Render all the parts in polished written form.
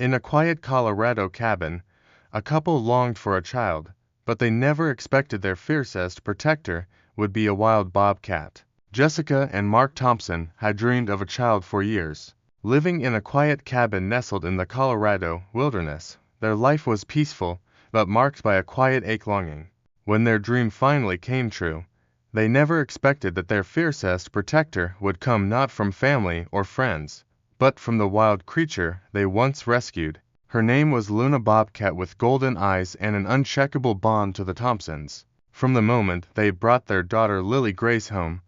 In a quiet Colorado cabin, a couple longed for a child, but they never expected their fiercest protector would be a wild bobcat. Jessica and Mark Thompson had dreamed of a child for years. Living in a quiet cabin nestled in the Colorado wilderness, their life was peaceful, but marked by a quiet ache longing. When their dream finally came true, they never expected that their fiercest protector would come not from family or friends, but from the wild creature they once rescued. Her name was Luna Bobcat, with golden eyes and an unshakable bond to the Thompsons. From the moment they brought their daughter Lily Grace home,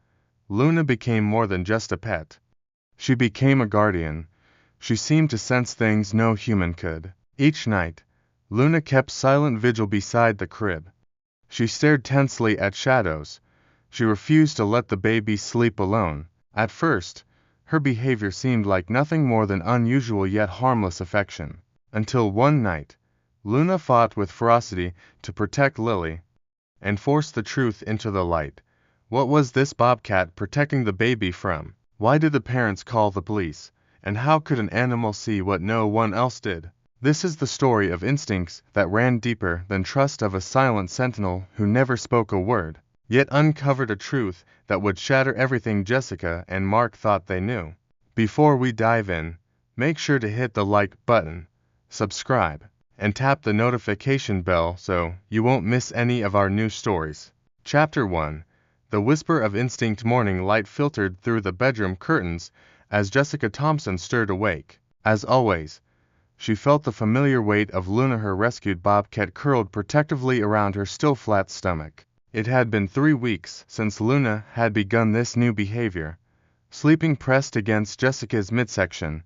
Luna became more than just a pet. She became a guardian. She seemed to sense things no human could. Each night, Luna kept silent vigil beside the crib. She stared tensely at shadows. She refused to let the baby sleep alone. At first, her behavior seemed like nothing more than unusual yet harmless affection. Until one night, Luna fought with ferocity to protect Lily and force the truth into the light. What was this bobcat protecting the baby from? Why did the parents call the police? And how could an animal see what no one else did? This is the story of instincts that ran deeper than trust, of a silent sentinel who never spoke a word, yet uncovered a truth that would shatter everything Jessica and Mark thought they knew. Before we dive in, make sure to hit the like button, subscribe, and tap the notification bell so you won't miss any of our new stories. Chapter 1. The whisper of instinct. Morning light filtered through the bedroom curtains as Jessica Thompson stirred awake. As always, she felt the familiar weight of Luna, her rescued bobcat, curled protectively around her still flat stomach. It had been 3 weeks since Luna had begun this new behavior, sleeping pressed against Jessica's midsection,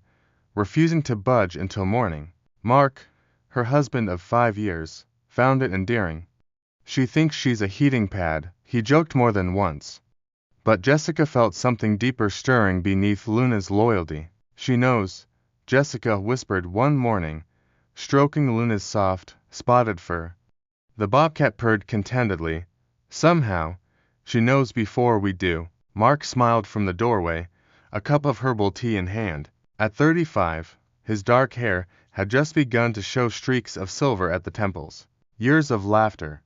refusing to budge until morning. Mark, her husband of 5 years, found it endearing. "She thinks she's a heating pad," he joked more than once. But Jessica felt something deeper stirring beneath Luna's loyalty. "She knows," Jessica whispered one morning, stroking Luna's soft, spotted fur. The bobcat purred contentedly. "Somehow, she knows before we do." Mark smiled from the doorway, a cup of herbal tea in hand. At 35, his dark hair had just begun to show streaks of silver at the temples. Years of laughter,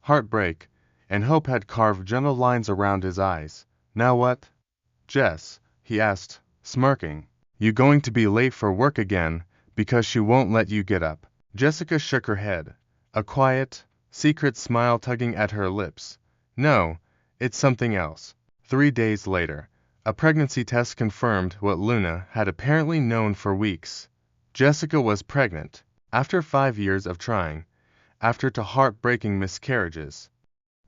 heartbreak, and hope had carved gentle lines around his eyes. "Now what, Jess?" he asked, smirking. "You going to be late for work again because she won't let you get up?" Jessica shook her head, a quiet, secret smile tugging at her lips. "No, it's something else." 3 days later, a pregnancy test confirmed what Luna had apparently known for weeks. Jessica was pregnant, after 5 years of trying, after 2 heartbreaking miscarriages.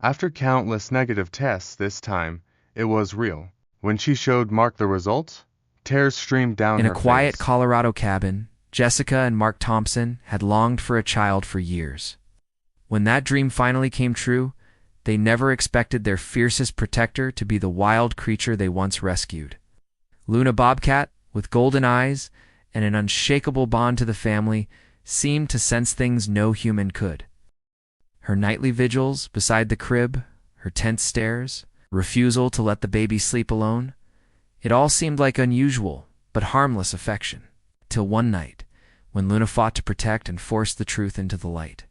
After countless negative tests, this time, it was real. When she showed Mark the result, tears streamed down her face. In a quiet Colorado cabin, Jessica and Mark Thompson had longed for a child for years. When that dream finally came true, they never expected their fiercest protector to be the wild creature they once rescued. Luna Bobcat, with golden eyes and an unshakable bond to the family, seemed to sense things no human could. Her nightly vigils beside the crib, her tense stares, refusal to let the baby sleep alone, it all seemed like unusual but harmless affection, till one night, when Luna fought to protect and force the truth into the light.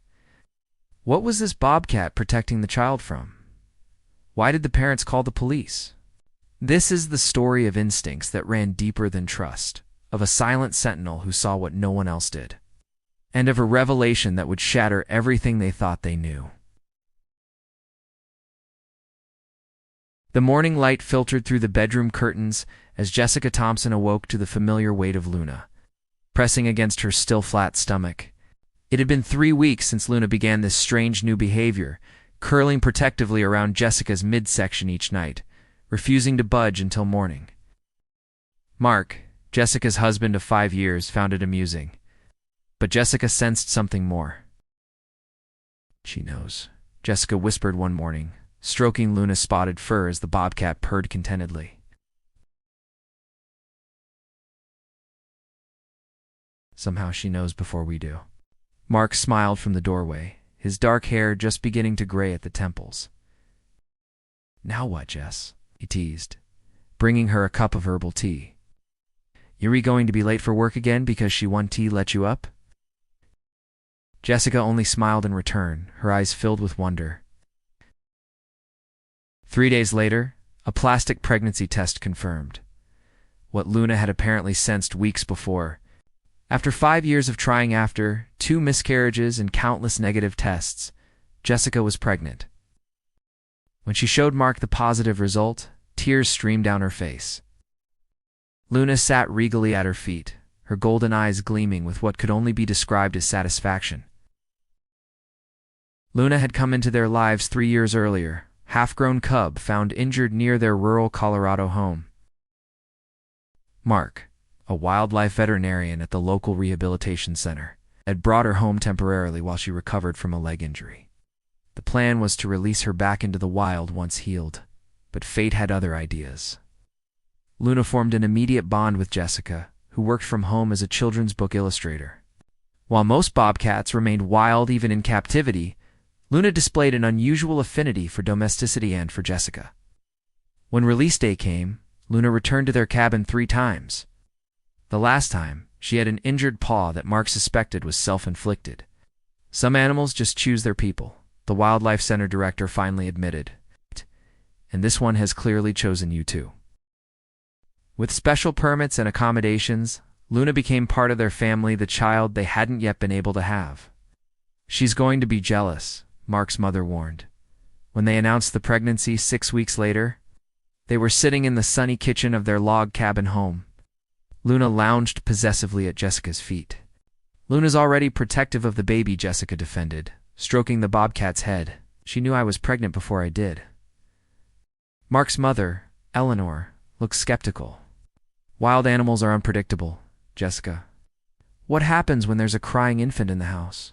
What was this bobcat protecting the child from? Why did the parents call the police? This is the story of instincts that ran deeper than trust, of a silent sentinel who saw what no one else did, and of a revelation that would shatter everything they thought they knew. The morning light filtered through the bedroom curtains as Jessica Thompson awoke to the familiar weight of Luna, pressing against her still flat stomach. It had been 3 weeks since Luna began this strange new behavior, curling protectively around Jessica's midsection each night, refusing to budge until morning. Mark, Jessica's husband of 5 years, found it amusing, but Jessica sensed something more. "She knows," Jessica whispered one morning, stroking Luna's spotted fur as the bobcat purred contentedly. "Somehow she knows before we do." Mark smiled from the doorway, his dark hair just beginning to gray at the temples. "Now what, Jess?" he teased, bringing her a cup of herbal tea. Yuri going to be late for work again because she one tea let you up? Jessica only smiled in return, her eyes filled with wonder. 3 days later, a plastic pregnancy test confirmed what Luna had apparently sensed weeks before. After 5 years of trying, after 2 miscarriages and countless negative tests, Jessica was pregnant. When she showed Mark the positive result, tears streamed down her face. Luna sat regally at her feet, her golden eyes gleaming with what could only be described as satisfaction. Luna had come into their lives 3 years earlier, half-grown cub found injured near their rural Colorado home. Mark, a wildlife veterinarian at the local rehabilitation center, had brought her home temporarily while she recovered from a leg injury. The plan was to release her back into the wild once healed, but fate had other ideas. Luna formed an immediate bond with Jessica, who worked from home as a children's book illustrator. While most bobcats remained wild even in captivity, Luna displayed an unusual affinity for domesticity and for Jessica. When release day came, Luna returned to their cabin 3 times. The last time, she had an injured paw that Mark suspected was self-inflicted. Some animals just choose their people, the wildlife center director finally admitted. And this one has clearly chosen you too. With special permits and accommodations, Luna became part of their family, the child they hadn't yet been able to have. She's going to be jealous, Mark's mother warned. When they announced the pregnancy 6 weeks later, they were sitting in the sunny kitchen of their log cabin home. Luna lounged possessively at Jessica's feet. Luna's already protective of the baby, Jessica defended, stroking the bobcat's head. She knew I was pregnant before I did. Mark's mother, Eleanor, looked skeptical. Wild animals are unpredictable, Jessica. What happens when there's a crying infant in the house?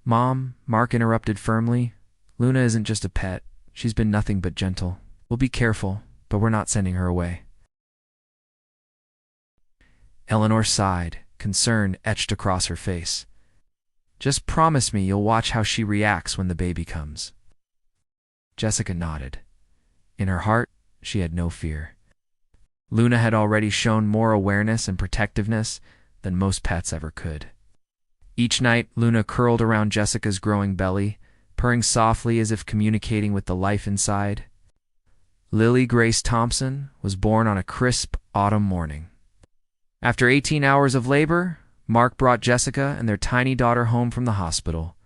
Mom, Mark interrupted firmly. Luna isn't just a pet. She's been nothing but gentle. We'll be careful, but we're not sending her away. Eleanor sighed, concern etched across her face. Just promise me you'll watch how she reacts when the baby comes. Jessica nodded. In her heart, she had no fear. Luna had already shown more awareness and protectiveness than most pets ever could. Each night, Luna curled around Jessica's growing belly, purring softly as if communicating with the life inside. Lily Grace Thompson was born on a crisp autumn morning. After 18 hours of labor, Mark brought Jessica and their tiny daughter home from the hospital.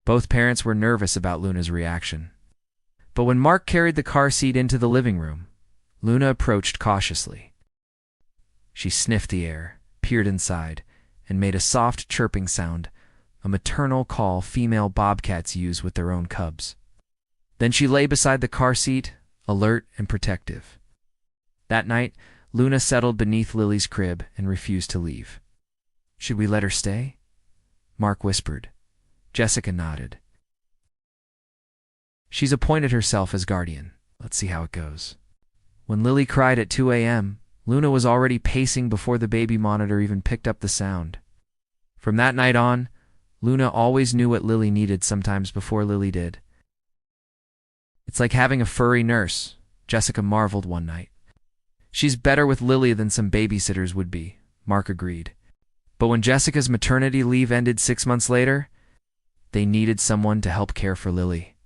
Both parents were nervous about Luna's reaction. But when Mark carried the car seat into the living room, Luna approached cautiously. She sniffed the air, peered inside, and made a soft chirping sound, a maternal call female bobcats use with their own cubs. Then she lay beside the car seat, alert and protective. That night, Luna settled beneath Lily's crib and refused to leave. Should we let her stay? Mark whispered. Jessica nodded. She's appointed herself as guardian. Let's see how it goes. When Lily cried at 2 a.m., Luna was already pacing before the baby monitor even picked up the sound. From that night on, Luna always knew what Lily needed, sometimes before Lily did. It's like having a furry nurse, Jessica marveled one night. She's better with Lily than some babysitters would be, Mark agreed. But when Jessica's maternity leave ended 6 months later, they needed someone to help care for Lily.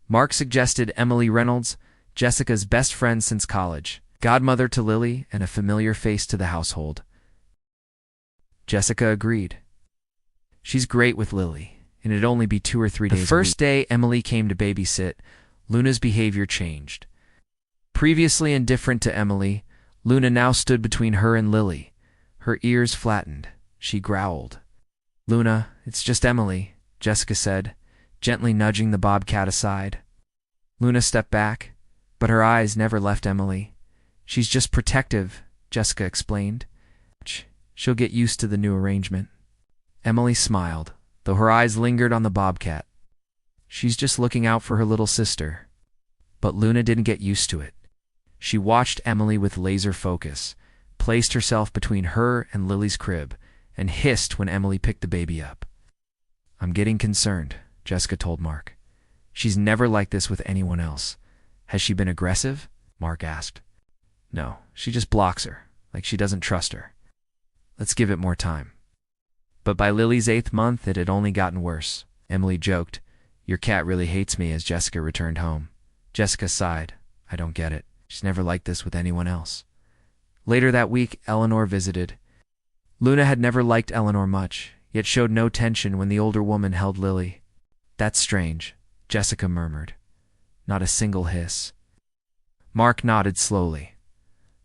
Mark suggested Emily Reynolds, Jessica's best friend since college, godmother to Lily and a familiar face to the household. Jessica agreed. She's great with Lily, and it'd only be 2 or 3 days. The first day Emily came to babysit, Luna's behavior changed. Previously indifferent to Emily, Luna now stood between her and Lily. Her ears flattened. She growled. Luna, it's just Emily, Jessica said, gently nudging the bobcat aside. Luna stepped back, but her eyes never left Emily. She's just protective, Jessica explained. She'll get used to the new arrangement. Emily smiled, though her eyes lingered on the bobcat. She's just looking out for her little sister. But Luna didn't get used to it. She watched Emily with laser focus, placed herself between her and Lily's crib, and hissed when Emily picked the baby up. I'm getting concerned, Jessica told Mark. She's never like this with anyone else. Has she been aggressive? Mark asked. No, she just blocks her, like she doesn't trust her. Let's give it more time. But by Lily's 8th month, it had only gotten worse. Emily joked, "Your cat really hates me," as Jessica returned home. Jessica sighed. "I don't get it. She's never liked this with anyone else." Later that week, Eleanor visited. Luna had never liked Eleanor much, yet showed no tension when the older woman held Lily. "That's strange," Jessica murmured. Not a single hiss. Mark nodded slowly.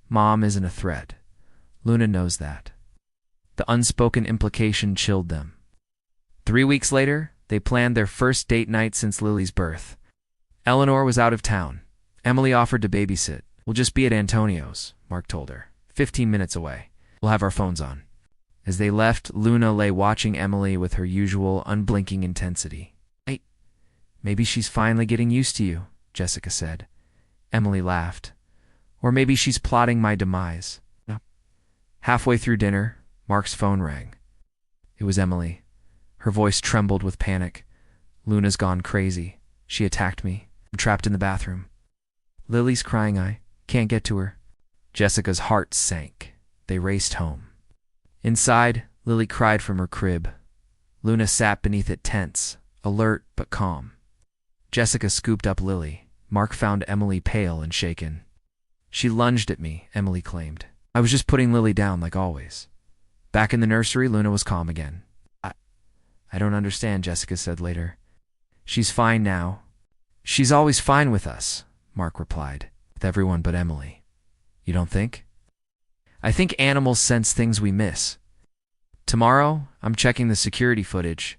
"Mom isn't a threat. Luna knows that." The unspoken implication chilled them. 3 weeks later, they planned their first date night since Lily's birth. Eleanor was out of town. Emily offered to babysit. "We'll just be at Antonio's," Mark told her. 15 minutes away. "We'll have our phones on." As they left, Luna lay watching Emily with her usual unblinking intensity. "Maybe she's finally getting used to you," Jessica said. Emily laughed. "Or maybe she's plotting my demise." Halfway through dinner, Mark's phone rang. It was Emily. Her voice trembled with panic. "Luna's gone crazy. She attacked me. I'm trapped in the bathroom. Lily's crying. I can't get to her." Jessica's heart sank. They raced home. Inside, Lily cried from her crib. Luna sat beneath it tense, alert but calm. Jessica scooped up Lily. Mark found Emily pale and shaken. "She lunged at me," Emily claimed. "I was just putting Lily down like always." Back in the nursery, Luna was calm again. I don't understand," Jessica said later. "She's fine now." "She's always fine with us," Mark replied. "With everyone but Emily." "You don't think?" "I think animals sense things we miss. Tomorrow, I'm checking the security footage.